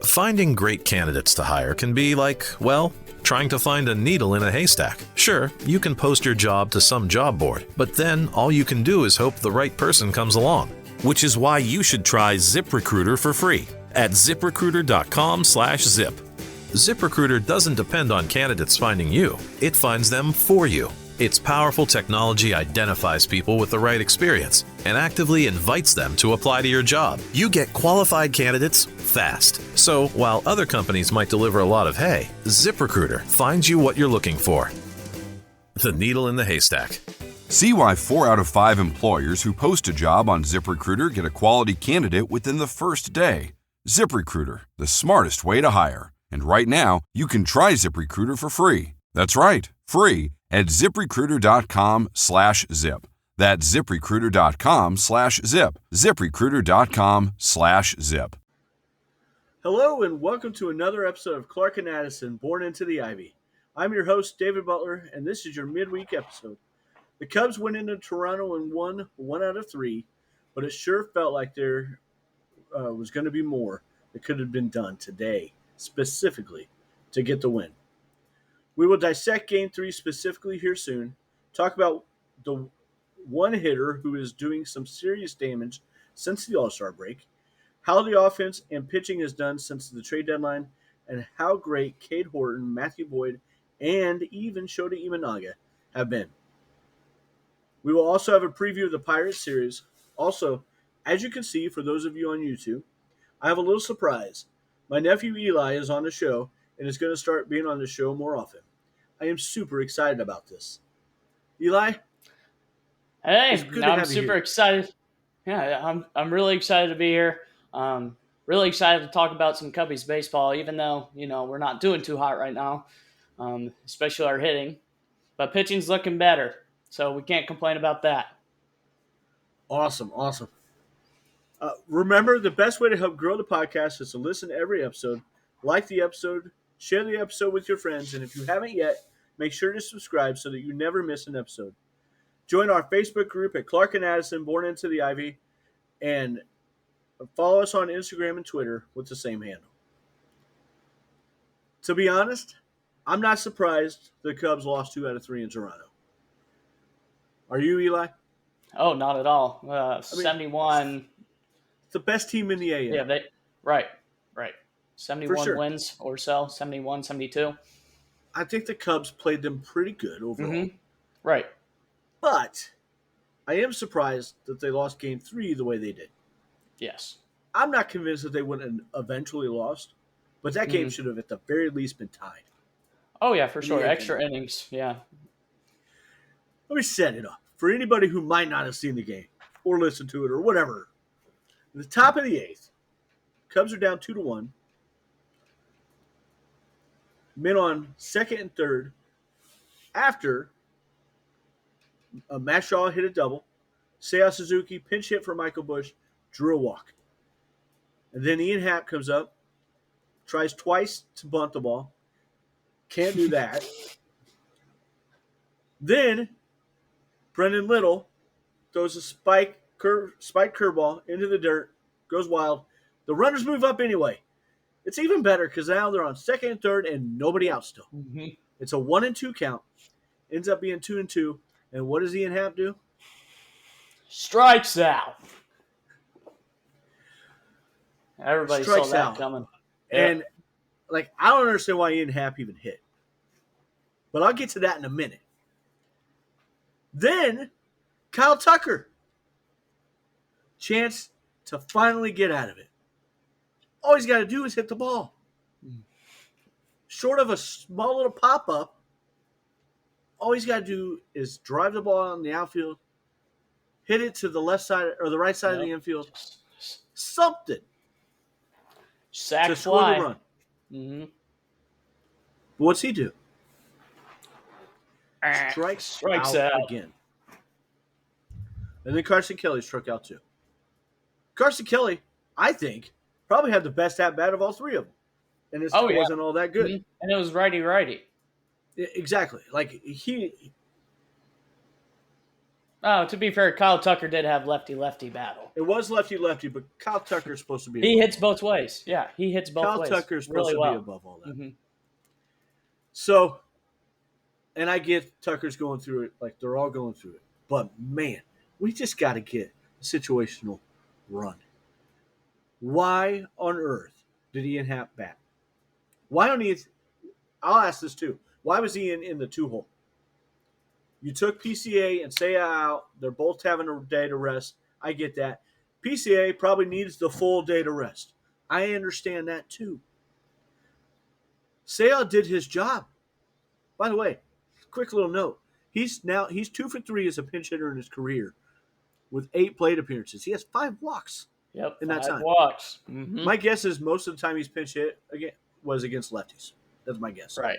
Finding great candidates to hire can be like, well, trying to find a needle in a haystack. Sure, you can post your job to some job board, but then all you can do is hope the right person comes along. Which is why you should try ZipRecruiter for free at ZipRecruiter.com/zip. ZipRecruiter doesn't depend on candidates finding you. It finds them for you. Its powerful technology identifies people with the right experience and actively invites them to apply to your job. You get qualified candidates fast. So while other companies might deliver a lot of hay, ZipRecruiter finds you what you're looking for. The needle in the haystack. See why 4 out of 5 employers who post a job on ZipRecruiter get a quality candidate within the first day. ZipRecruiter, the smartest way to hire. And right now, you can try ZipRecruiter for free. That's right, free at ZipRecruiter.com/zip. That's ZipRecruiter.com/zip. ZipRecruiter.com/zip. Hello and welcome to another episode of Clark and Addison, Born into the Ivy. I'm your host, David Butler, and this is your midweek episode. The Cubs went into Toronto and won 1 out of 3, but it sure felt like there was going to be more that could have been done today, specifically to get the win. We will dissect Game 3 specifically here soon, talk about the one hitter who is doing some serious damage since the All-Star break, how the offense and pitching has done since the trade deadline, and how great Cade Horton, Matthew Boyd, and even Shota Imanaga have been. We will also have a preview of the Pirates series. Also, as you can see, for those of you on YouTube, I have a little surprise. My nephew Eli is on the show and is going to start being on the show more often. I am super excited about this. Eli? Hey, I'm super excited. Yeah, I'm really excited to be here. Really excited to talk about some Cubbies baseball, even though, we're not doing too hot right now, especially our hitting. But pitching's looking better, so we can't complain about that. Awesome. Remember, the best way to help grow the podcast is to listen to every episode, like the episode, share the episode with your friends, and if you haven't yet, make sure to subscribe so that you never miss an episode. Join our Facebook group at Clark and Addison, Born into the Ivy, and follow us on Instagram and Twitter with the same handle. To be honest, I'm not surprised the Cubs lost 2 out of 3 in Toronto. Are you, Eli? Oh, not at all. 71. The best team in the AL. Yeah, right. 71 sure. wins or so, 71, 72. I think the Cubs played them pretty good overall. Mm-hmm. Right. But I am surprised that they lost Game 3 the way they did. Yes. I'm not convinced that they wouldn't have eventually lost, but that game should have at the very least been tied. Oh, yeah, for sure. Extra innings, yeah. Let me set it up for anybody who might not have seen the game or listened to it or whatever. At the top of the 8th, Cubs are down 2-1. Men on second and third after Matt Shaw hit a double. Seiya Suzuki pinch hit for Michael Busch, drew a walk. And then Ian Happ comes up, tries twice to bunt the ball. Can't do that. Then Brendan Little throws a spike curveball into the dirt, goes wild. The runners move up anyway. It's even better because now they're on second and third and nobody out still. Mm-hmm. It's a 1-2 count. Ends up being 2-2. And what does Ian Happ do? Strikes out. Everybody saw that coming. And, I don't understand why Ian Happ even hit. But I'll get to that in a minute. Then, Kyle Tucker. Chance to finally get out of it. All he's got to do is hit the ball. Short of a small little pop-up, all he's got to do is drive the ball on the outfield, hit it to the left side or the right side of the infield. Something. Sack to fly. Score the run. Mm-hmm. But what's he do? Strikes out again. And then Carson Kelly struck out too. Carson Kelly, I think, probably had the best at-bat of all three of them. And it still wasn't all that good. Mm-hmm. And it was righty-righty. Exactly. Oh, to be fair, Kyle Tucker did have lefty-lefty battle. It was lefty-lefty, but Kyle Tucker's supposed to be. He hits both ways. Yeah, he hits both ways. Kyle Tucker's supposed to be above all that. Mm-hmm. So, and I get Tucker's going through it, like they're all going through it. But man, we just got to get a situational run. Why on earth did Ian Happ bat? Why on Ian? I'll ask this too. Why was Ian in the 2-hole? You took PCA and Seiya out. They're both having a day to rest. I get that. PCA probably needs the full day to rest. I understand that too. Seiya did his job. By the way, quick little note. He's 2 for 3 as a pinch hitter in his career with 8 plate appearances. He has 5 walks. Yep, in that 5 time. walks. Mm-hmm. My guess is most of the time he's pinch hit was against lefties. That's my guess. Right.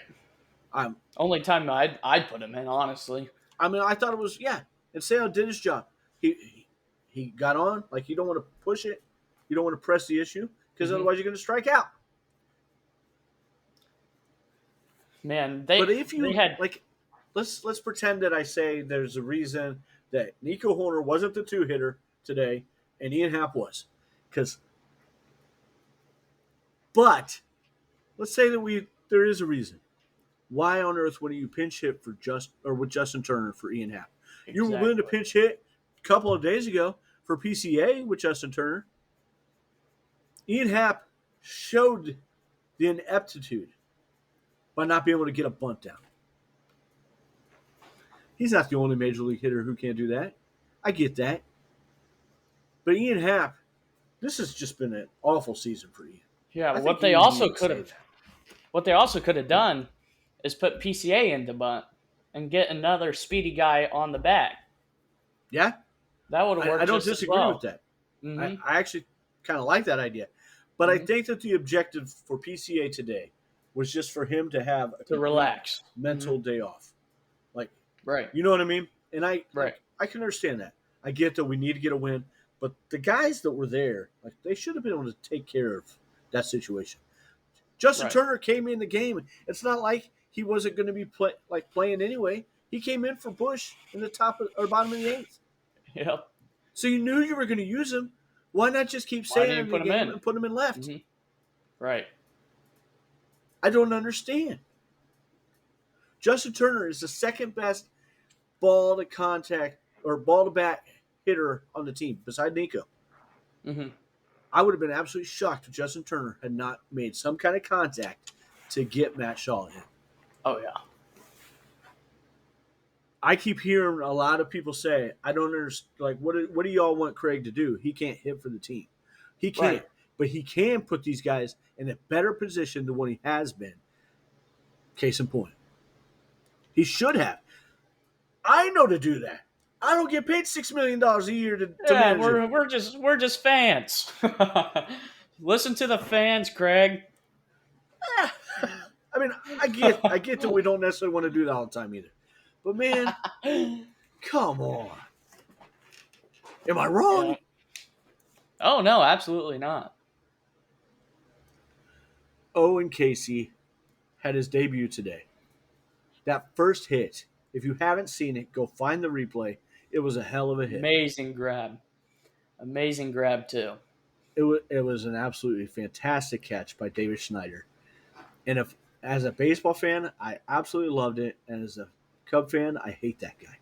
Only time I'd put him in, honestly. I mean, I thought it was, and Seiya did his job. He got on, like you don't want to push it. You don't want to press the issue because otherwise you're going to strike out. Man, but if you had like, let's pretend that I say there's a reason that Nico Horner wasn't the 2-hitter today and Ian Happ was, but let's say that there is a reason. Why on earth would you pinch hit with Justin Turner for Ian Happ? Exactly. You were willing to pinch hit a couple of days ago for PCA with Justin Turner. Ian Happ showed the ineptitude by not being able to get a bunt down. He's not the only major league hitter who can't do that. I get that. But Ian Happ, this has just been an awful season for Ian. Yeah, what they also could have done is put PCA in the bunt and get another speedy guy on the back. Yeah. That would have worked. I don't disagree with that. Mm-hmm. I actually kind of like that idea. But I think that the objective for PCA today was just for him to have to relax, mental day off. Like, right. You know what I mean? And I can understand that. I get that we need to get a win, but the guys that were there, like they should have been able to take care of that situation. Justin Turner came in the game. It's not like he wasn't going to be playing anyway. He came in for Bush in the top or bottom of the 8th. Yep. So you knew you were going to use him. Why not just keep saying him in the game and put him in left? Mm-hmm. Right. I don't understand. Justin Turner is the second best ball to contact or ball to bat hitter on the team beside Nico. Mm-hmm. I would have been absolutely shocked if Justin Turner had not made some kind of contact to get Matt Shaw in. Oh, yeah. I keep hearing a lot of people say, I don't understand, like, what do y'all want Craig to do? He can't hit for the team. He can't. Right. But he can put these guys in a better position than what he has been. Case in point. He should have. I know to do that. I don't get paid $6 million a year to manage it. We're just fans. Listen to the fans, Craig. I mean, I get that we don't necessarily want to do that all the time either. But man, come on. Am I wrong? Yeah. Oh no, absolutely not. Owen Casey had his debut today. That first hit, if you haven't seen it, go find the replay. It was a hell of a hit. Amazing grab too. It was an absolutely fantastic catch by David Schneider. And if as a baseball fan, I absolutely loved it, and as a Cub fan, I hate that guy.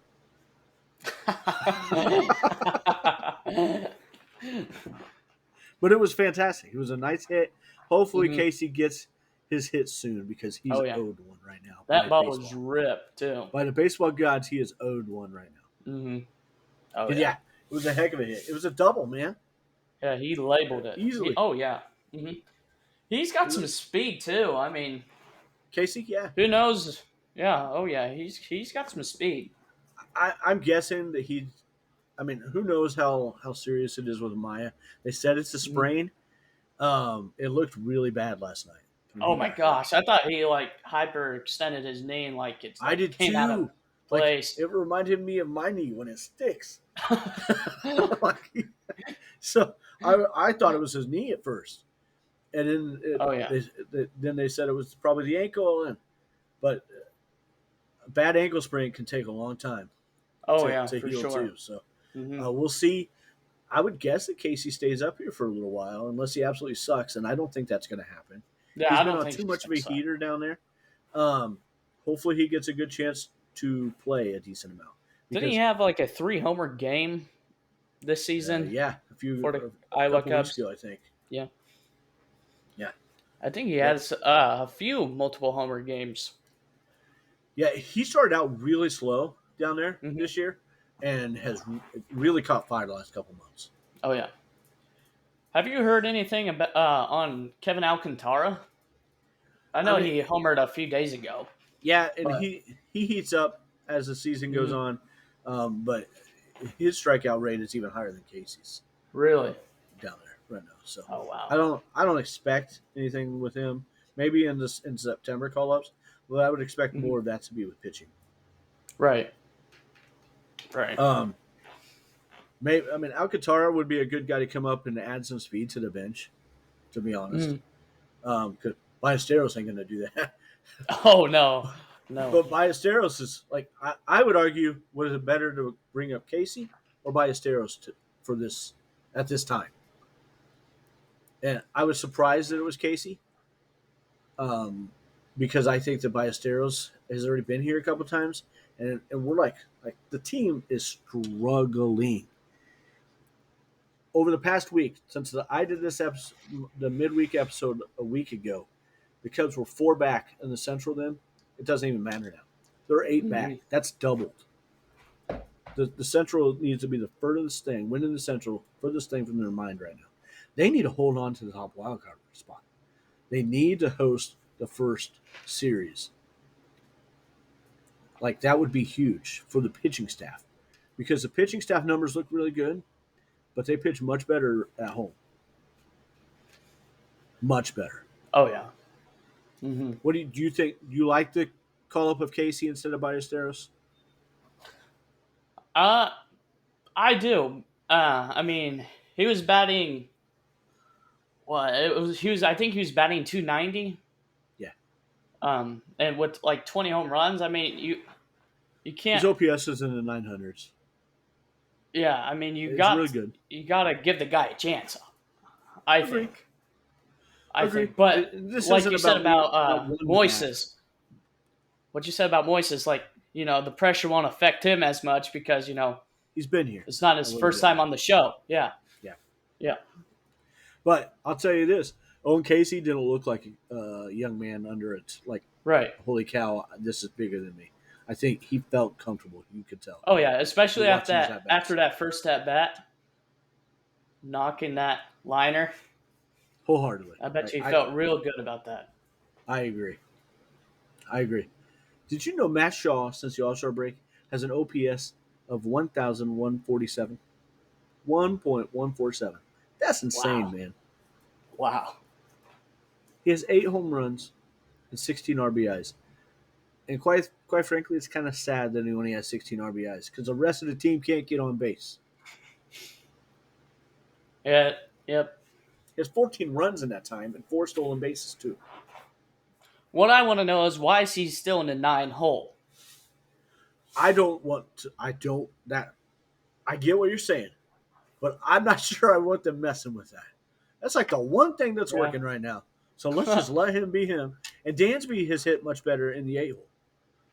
But it was fantastic. It was a nice hit. Hopefully Casey gets his hit soon because he's owed one right now. That ball was ripped too. By the baseball gods, he is owed one right now. Mm-hmm. Oh yeah. It was a heck of a hit. It was a double, man. Yeah, he labeled it easily. Mm-hmm. He's got some speed too. I mean, Casey, yeah. Who knows? Yeah. Oh yeah. He's got some speed. I'm guessing that who knows how serious it is with Maya. They said it's a sprain. It looked really bad last night. Oh my gosh! I thought he hyperextended his knee and it. I did came too. Out of place. It reminded me of my knee when it sticks. So I thought it was his knee at first, and then then they said it was probably the ankle, but a bad ankle sprain can take a long time. Oh yeah, to for heal sure. too. So Mm-hmm. we'll see. I would guess that Casey stays up here for a little while, unless he absolutely sucks, and I don't think that's going to happen. Yeah, He's I been don't on think too he's much of gonna a suck. heater down there. Hopefully, he gets a good chance to play a decent amount. Didn't he have like a 3-homer game this season Yeah, for the a Iowa couple weeks Cubs? ago, I think. Yeah, Yeah, I think he but has a few multiple homer games. yeah, he started out really slow down there Mm-hmm. this year, and has really caught fire the last couple months. Oh yeah. Have you heard anything about on Kevin Alcantara? I I know mean, he homered a few days ago, yeah, and but he heats up as the season goes mhm. on, but his strikeout rate is even higher than Casey's Really? down there right now. So Oh wow. I don't expect anything with him. Maybe in September call ups, but I would expect Mhm. more of that to be with pitching. Right. Right. Um, maybe I mean Alcantara would be a good guy to come up and add some speed to the bench. To be honest, Mm. because Ballesteros ain't going to do that. Oh no, no. But Ballesteros is like I would argue, was it better to bring up Casey or Ballesteros for this at this time? And I was surprised that it was Casey, because I think that Ballesteros has already been here a couple times, and we're like the team is struggling over the past week since I did this episode, the midweek episode a week ago. The Cubs were 4 back in the Central. Then it doesn't even matter now. They're 8 back. Mhm. That's doubled. The Central needs to be the furthest thing, winning the Central, furthest thing from their mind right now. They need to hold on to the top wildcard spot. They need to host the first series. Like, that would be huge for the pitching staff, because the pitching staff numbers look really good, but they pitch much better at home. Much better. Oh yeah. Mm-hmm. What do you think? Do you like the call up of Casey instead of Ballesteros? Uh, I do. I mean, he was batting. What it was? He was. I think he was batting 290. Yeah. And with like 20 home runs, I mean, you His can't. OPS is in the 900s. Yeah, I mean, It's really good. you got to give the guy a chance. I Agree. think. I Agree. think, but This like isn't you said about one Moises, what you said about Moises, like the pressure won't affect him as much because He's been here. it's not a his little first bit. time on the show. Yeah, Yeah. yeah. But I'll tell you this: Owen Casey didn't look like a young man under it. Like, Right. holy cow, this is bigger than me. I think he felt comfortable. You could tell. Oh yeah, especially Watching his at-bats. after that first at bat, knocking that liner. Wholeheartedly. I bet you felt real good about that. I agree. Did you know Matt Shaw, since the All-Star break, has an OPS of 1,147? 1.147. That's insane, Wow. man. Wow. He has 8 home runs and 16 RBIs. And quite frankly, it's kind of sad that he only has 16 RBIs because the rest of the team can't get on base. Yeah. Yep. He has 14 runs in that time and 4 stolen bases too. What I want to know is why is he still in the 9 hole? I get what you're saying, but I'm not sure I want them messing with that. That's like the one thing that's working right now. So let's just let him be him. And Dansby has hit much better in the 8 hole.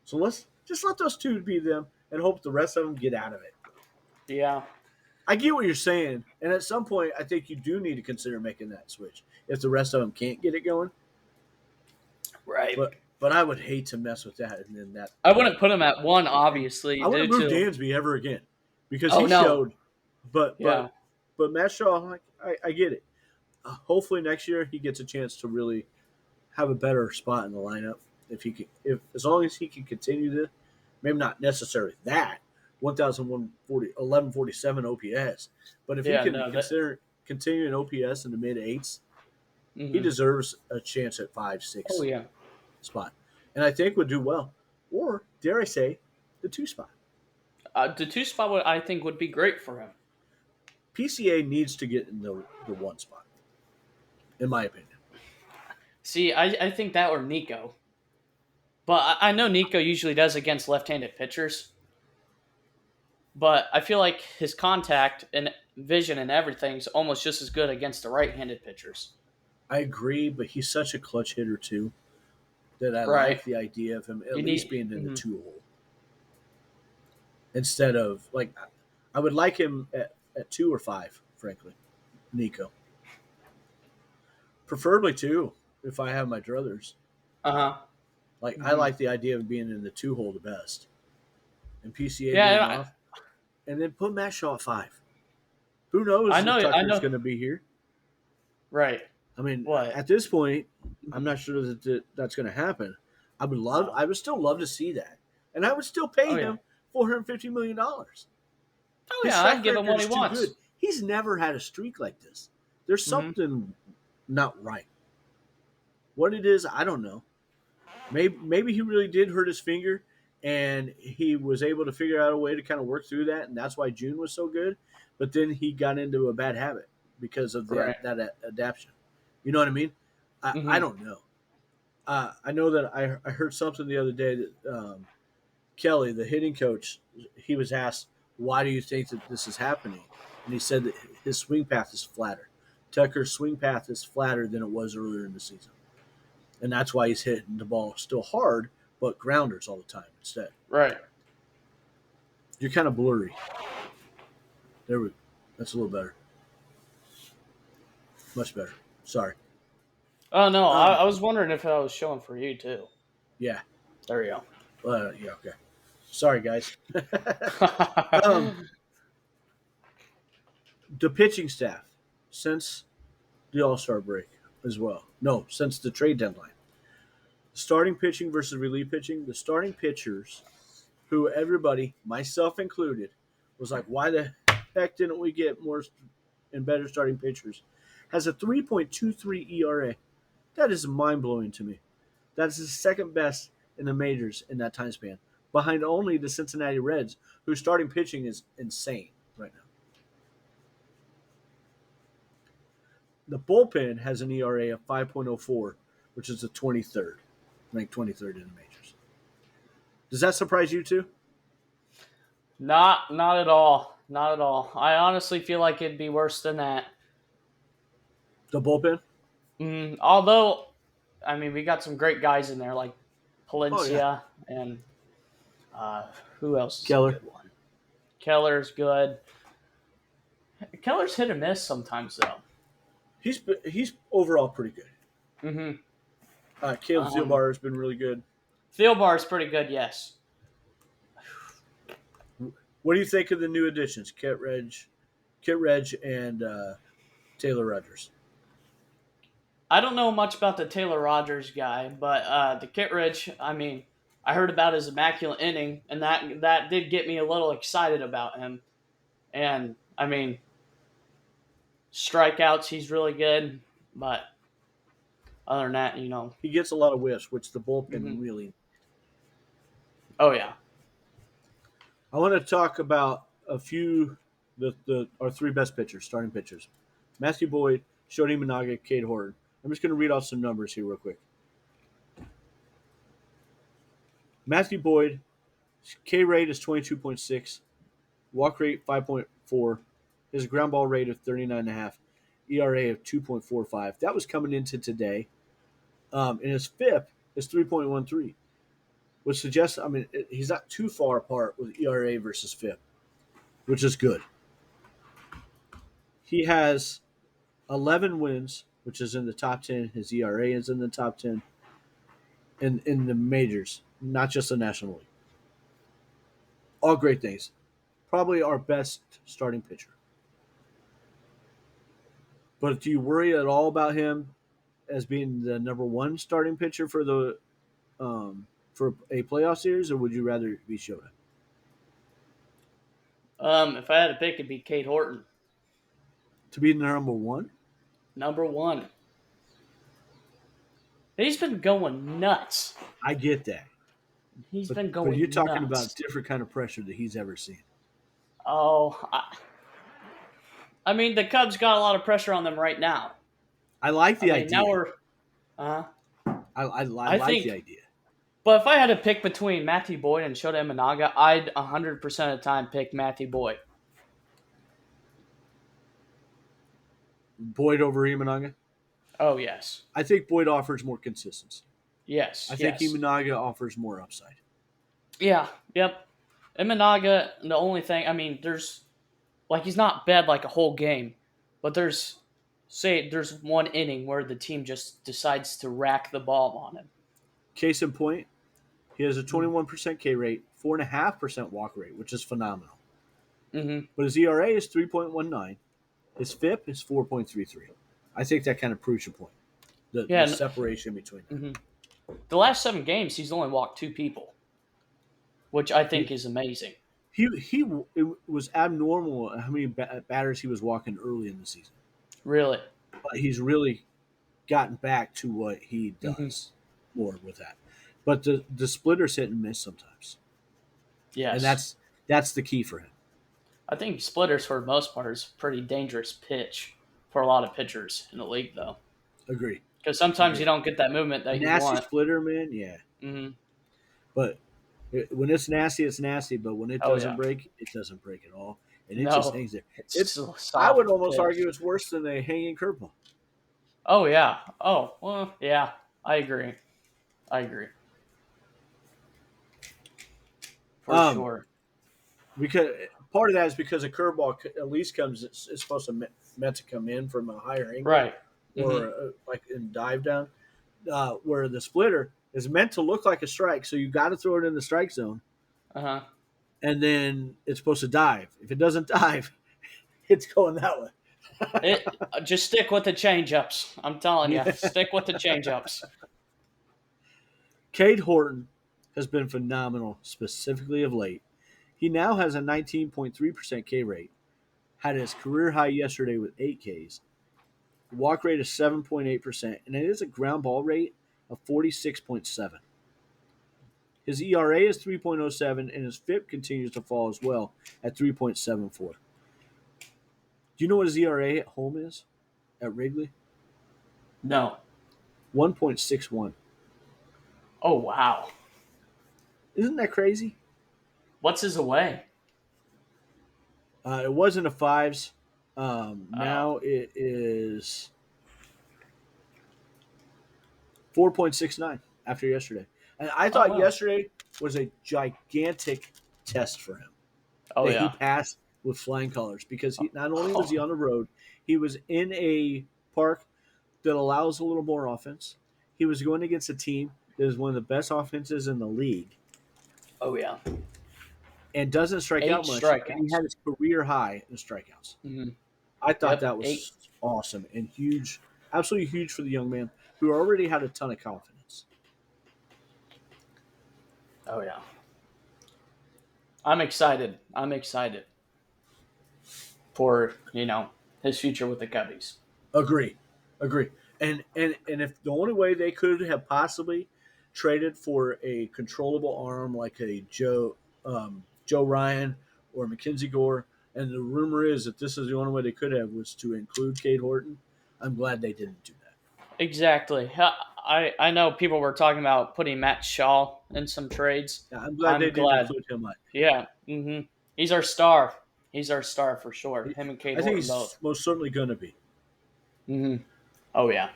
So let's just let those two be them and hope the rest of them get out of it. Yeah. I get what you're saying. And at some point, I think you do need to consider making that switch if the rest of them can't get it going. Right. But I would hate to mess with that. And then that I wouldn't put him at 1, obviously. I wouldn't move Dansby ever again because Oh, he no. showed. But Matt Shaw, I get it. Hopefully next year he gets a chance to really have a better spot in the lineup. As long as he can continue this, maybe not necessarily that 1147 OPS, but if he can continue an OPS in the mid 8s, he deserves a chance at 5-6 spot, and I think would do well, or dare I say, the 2 spot. The 2 spot I think would be great for him. PCA needs to get in the 1 spot, in my opinion. See, I think that or Nico. But I know Nico usually does against left-handed pitchers. but I feel like his contact and vision and everything's almost just as good against the right-handed pitchers. I agree, but he's such a clutch hitter too that I Right. like the idea of him at You least need being in the 2 hole instead of like I would like him at 2 or 5, frankly. Nico, preferably 2 if I have my druthers. Uh-huh. Like I like the idea of being in the 2 hole the best, and PCA being Yeah, off, and then put Matt Shaw at 5. Who knows I if know. Tucker's going to be here? Right. I mean, What? at this point, I'm not sure that's going to happen. I would love. No. I would still love to see that, and I would still pay Oh, yeah. him $450 million. Oh, His yeah, track I'd give him record what is he too wants. good. He's never had a streak like this. There's something not right. What it is, I don't know. Maybe he really did hurt his finger, and he was able to figure out a way to kind of work through that, and that's why June was so good. But then he got into a bad habit because of Right. that adaptation. You know what I mean? I don't know. I know that I heard something the other day that Kelly, the hitting coach, he was asked, why do you think that this is happening? And he said that his swing path is flatter. Tucker's swing path is flatter than it was earlier in the season. And that's why he's hitting the ball still hard, but grounders all the time instead. Right. You're kind of blurry. That's a little better. Much better. Sorry. Oh, no, I was wondering if I was showing for you, too. Yeah. There you go. Yeah, okay. Sorry, guys. go. The pitching staff, since the All-Star break as well. No, since the trade deadline. Starting pitching versus relief pitching. The starting pitchers, who everybody, myself included, was like, why the heck didn't we get more and better starting pitchers? Has a 3.23 ERA. That is mind-blowing to me. That is the second best in the majors in that time span, behind only the Cincinnati Reds, whose starting pitching is insane right now. The bullpen has an ERA of 5.04, which is the 23rd, ranked 23rd in the majors. Does that surprise you too? Not at all. Not at all. I honestly feel like it'd be worse than that. The bullpen? Although, I mean, we got some great guys in there like Palencia and who else is Keller. a good one? Keller's good. Keller's hit or miss sometimes, though. He's overall pretty good. Caleb Thielbar has been really good. Thielbar's pretty good, yes. What do you think of the new additions, Kit Reg, and Taylor Rogers? I don't know much about the Taylor Rogers guy, but the Kittredge, I mean, I heard about his immaculate inning, and that did get me a little excited about him. And, I mean, strikeouts, he's really good, but other than that, He gets a lot of whiffs, which the bullpen really... Oh, yeah. I want to talk about a few, our three best pitchers, starting pitchers. Matthew Boyd, Shodi Managa, Cade Horton. I'm just going to read off some numbers here real quick. Matthew Boyd, K rate is 22.6, walk rate 5.4, his ground ball rate of 39.5, ERA of 2.45. That was coming into today. And his FIP is 3.13, which suggests, I mean, he's not too far apart with ERA versus FIP, which is good. He has 11 wins, which is in the top 10. His ERA is in the top 10 in the majors, not just the National League. All great things. Probably our best starting pitcher. But do you worry at all about him as being the number one starting pitcher for the for a playoff series, or would you rather it be Shota? If I had to pick, it'd be Cade Horton. To be number one? Number one. He's been going nuts. I get that. He's been going nuts. But you're talking about different kind of pressure that he's ever seen. Oh, I mean, the Cubs got a lot of pressure on them right now. I like the idea. Now we're... I like the idea. But if I had to pick between Matthew Boyd and Shota Imanaga, I'd 100% of the time pick Matthew Boyd. Boyd over Imanaga? Oh, yes. I think Boyd offers more consistency. Yes. I think Imanaga offers more upside. Yeah. Yep. Imanaga, the only thing, he's not bad like a whole game, but there's one inning where the team just decides to rack the ball on him. Case in point, he has a 21% K rate, 4.5% walk rate, which is phenomenal. Mm-hmm. But his ERA is 3.19. His FIP is 4.33. I think that kind of proves your point. The separation between them. Mm-hmm. The last 7 games, he's only walked 2 people, which I think is amazing. It was abnormal how many batters he was walking early in the season. Really? But he's really gotten back to what he does more with that. But the splitter's hit and miss sometimes. Yes. And that's the key for him. I think splitters, for the most part, is a pretty dangerous pitch for a lot of pitchers in the league, though. Agree. Because sometimes you don't get that movement that you want. Nasty splitter, man, yeah. Mm-hmm. But when it's nasty, it's nasty. But when it doesn't break, it doesn't break at all. And it just hangs there. I would almost argue it's worse than a hanging curveball. Oh, yeah. Oh, well, yeah. I agree. For sure. Because part of that is because a curveball at least is supposed to meant to come in from a higher angle, right? Or like in dive down, where the splitter is meant to look like a strike. So you got to throw it in the strike zone, and then it's supposed to dive. If it doesn't dive, it's going that way. Just stick with the change-ups. I'm telling you, stick with the change-ups. Cade Horton has been phenomenal, specifically of late. He now has a 19.3% K rate, had his career high yesterday with 8 Ks. The walk rate is 7.8%, and it is a ground ball rate of 46.7. His ERA is 3.07, and his FIP continues to fall as well at 3.74. Do you know what his ERA at home is at Wrigley? No. 1.61. Oh, wow. Isn't that crazy? What's his away? It was in the 5s. Now it is 4.69 after yesterday. And I thought yesterday was a gigantic test for him. He passed with flying colors because not only was he on the road, he was in a park that allows a little more offense. He was going against a team that is one of the best offenses in the league. Oh, yeah. And doesn't strike out much. And he had his career high in strikeouts. Mm-hmm. I thought that was awesome and huge, absolutely huge for the young man who already had a ton of confidence. Oh, yeah. I'm excited for, his future with the Cubbies. Agree. And if the only way they could have possibly traded for a controllable arm like a Joe Ryan or Mackenzie Gore, and the rumor is that this is the only way they could have was to include Cade Horton, I'm glad they didn't do that. Exactly. I know people were talking about putting Matt Shaw in some trades. Yeah, I'm glad they didn't include him. Yeah. Mm-hmm. He's our star. He's our star for sure. Him and Cade Horton both. I think he's most certainly going to be. Mm-hmm. Oh, yeah.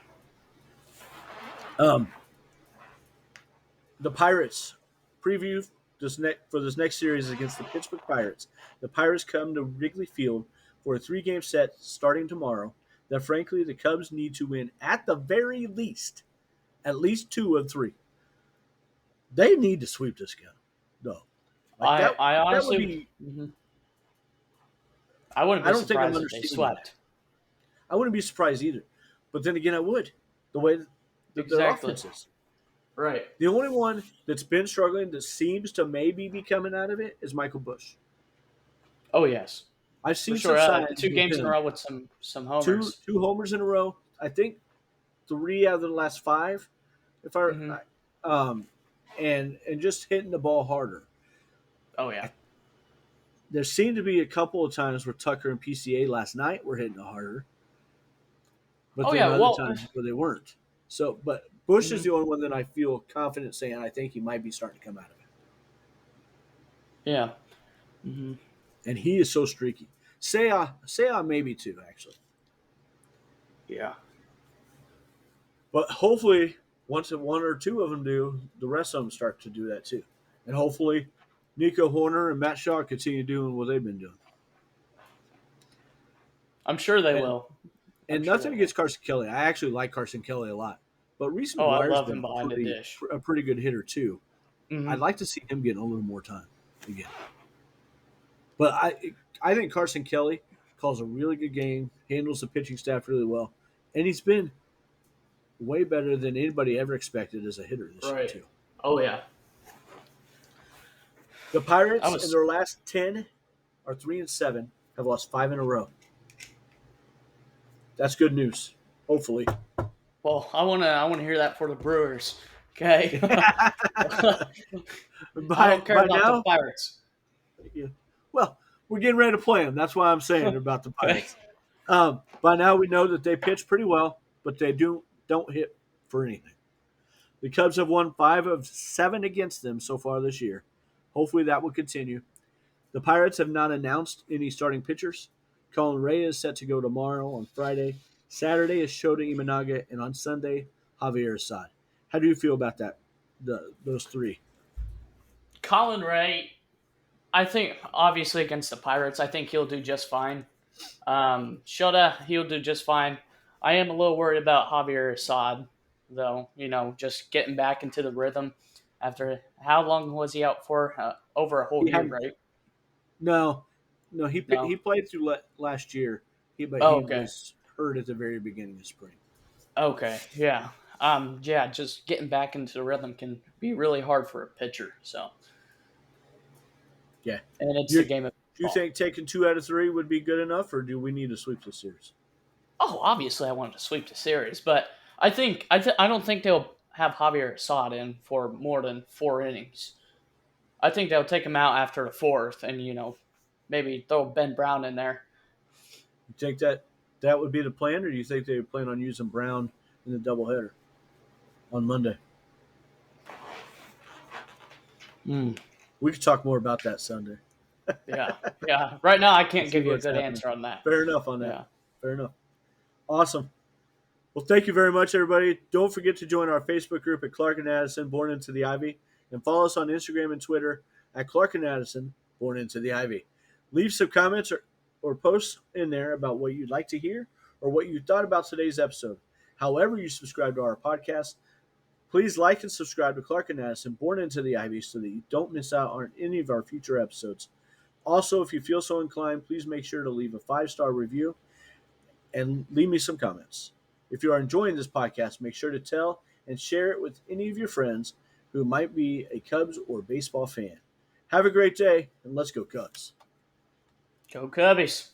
The Pirates preview for this next series against the Pittsburgh Pirates. The Pirates come to Wrigley Field for a 3-game set starting tomorrow that, frankly, the Cubs need to win at the very least, at least 2 of 3. They need to sweep this game, though. I honestly, I wouldn't be surprised if they swept. I wouldn't be surprised either. But then again, I would. The way their offense is. Right. The only one that's been struggling that seems to maybe be coming out of it is Michael Busch. Oh, yes. I've seen some signs. 2 games in a row with some homers. Two homers in a row. I think 3 out of the last 5. And just hitting the ball harder. Oh, yeah. There seemed to be a couple of times where Tucker and PCA last night were hitting it harder. But other times where they weren't. So, but Bush is the only one that I feel confident saying I think he might be starting to come out of it. Yeah. Mm-hmm. And he is so streaky. Seiya maybe too, actually. Yeah. But hopefully, once one or two of them do, the rest of them start to do that too. And hopefully, Nico Horner and Matt Shaw continue doing what they've been doing. I'm sure they will. And nothing against Carson Kelly. I actually like Carson Kelly a lot. But Reese McGuire's been a pretty good hitter too. Mm-hmm. I'd like to see him getting a little more time again. But I think Carson Kelly calls a really good game, handles the pitching staff really well, and he's been way better than anybody ever expected as a hitter this year too. Oh yeah. The Pirates in their last 10 are 3-7, have lost 5 in a row. That's good news. Hopefully. Well, I wanna hear that for the Brewers. Okay. I don't care about the Pirates. Yeah. Well, we're getting ready to play them. That's why I'm saying about the Pirates. By now we know that they pitch pretty well, but they don't hit for anything. The Cubs have won 5 of 7 against them so far this year. Hopefully that will continue. The Pirates have not announced any starting pitchers. Colin Ray is set to go tomorrow on Friday. Saturday is Shota Imanaga, and on Sunday, Javier Assad. How do you feel about that? Those three. Colin Ray, I think obviously against the Pirates, I think he'll do just fine. Shota, he'll do just fine. I am a little worried about Javier Assad, though. Just getting back into the rhythm after how long was he out for? Over a whole year, right? No, he played through last year. He was hurt at the very beginning of spring. Okay, yeah. Just getting back into the rhythm can be really hard for a pitcher. So, yeah, and it's a game of. Do you think taking 2 out of 3 would be good enough, or do we need to sweep the series? Oh, obviously, I wanted to sweep the series, but I don't think they'll have Javier Assad in for more than 4 innings. I think they'll take him out after the 4th, and maybe throw Ben Brown in there. You think that would be the plan, or do you think they plan on using Brown in the doubleheader on Monday? We could talk more about that Sunday. Yeah. Right now, I can't give you a good answer on that. Fair enough on that. Yeah. Fair enough. Awesome. Well, thank you very much, everybody. Don't forget to join our Facebook group at Clark and Addison, Born Into the Ivy, and follow us on Instagram and Twitter at Clark and Addison, Born Into the Ivy. Leave some comments or posts in there about what you'd like to hear or what you thought about today's episode. However you subscribe to our podcast, please like and subscribe to Clark and Addison, Born Into the Ivy, so that you don't miss out on any of our future episodes. Also, if you feel so inclined, please make sure to leave a 5-star review and leave me some comments. If you are enjoying this podcast, make sure to tell and share it with any of your friends who might be a Cubs or baseball fan. Have a great day, and let's go Cubs. Go Cubbies.